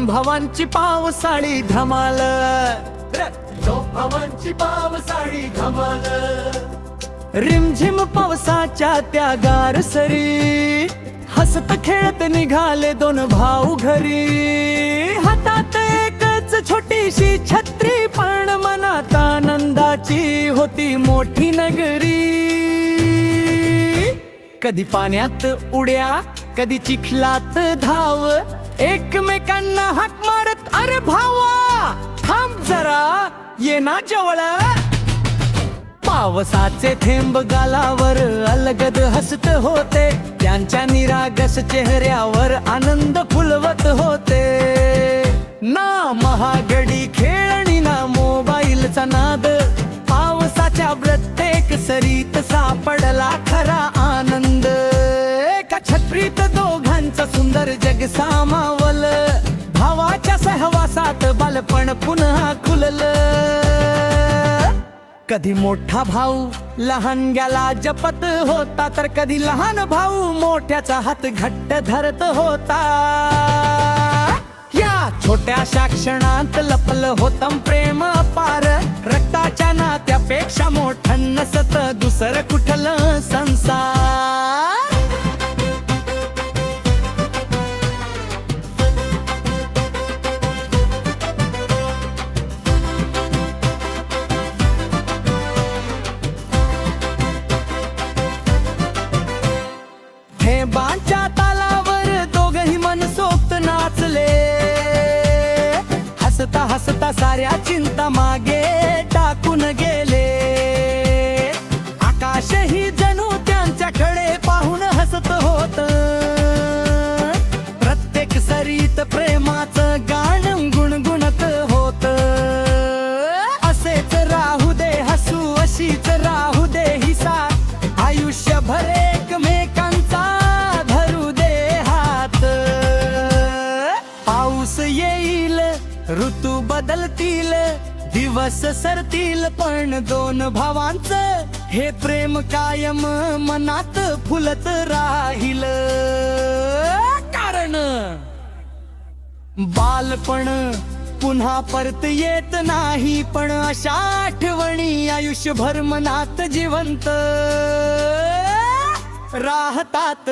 दोन भावांची पावसाळी धमाल, दोन भावांची पावसाळी धमाल. रिमझिम पावसाच्या त्या गार सरी, हसत खेळत निघाले दोन भाऊ घरी. हातात एकच छोटीशी छत्री, पण मनात आनंदाची होती मोठी नगरी. कधी पाण्यात उड्या, कधी चिखलात धाव, एकमेकांना हाक मारत, अरे भावा थांब जरा, ये ना जवळ. पावसाचे थेंब गालावर अलगद हसत होते, त्यांच्या निरागस चेहऱ्यावर आनंद फुलवत होते. ना महागडी खेळणी ना मोबाईलचा नाद, पावसाच्या प्रत्येक सरीत सापडला खरा आनंद. एका छत्रीत दोघांचं सुंदर जग सामावल, भावाच्या सहवासात बालपण पुन्हा खुललं. कधी मोठा भाऊ लहानग्याला जपत होता, तर कधी लहान भाऊ मोठ्याचा हात घट्ट धरत होता. या छोट्याशा क्षणात लपलं होतं प्रेम अपार, रक्ताच्या नात्यापेक्षा मोठं नसत दुसरं कुठलं संसार. थेंबांच्या तालावर दोघही मनसोक्त नाचले, हसता हसता साऱ्या चिंता मागे टाकून गेले. आकाशही जणू त्यांच्याकडे पाहून हसत होत, प्रत्येक सरीत प्रेमाचं गाणं गुणगुणत होत. असेच राहू दे हसू, अशीच राहू दे ही साथ, आयुष्यभर एकमेकांचा धरू दे हात. पाऊस येईल, ऋतू बदलतील, दिवस सरतील, पण दोन भावांचं हे प्रेम कायम मनात फुलत राहील. कारण बालपण पुन्हा परत येत नाही, पण अशा आठवणी आयुष्यभर मनात जिवंत राहतात.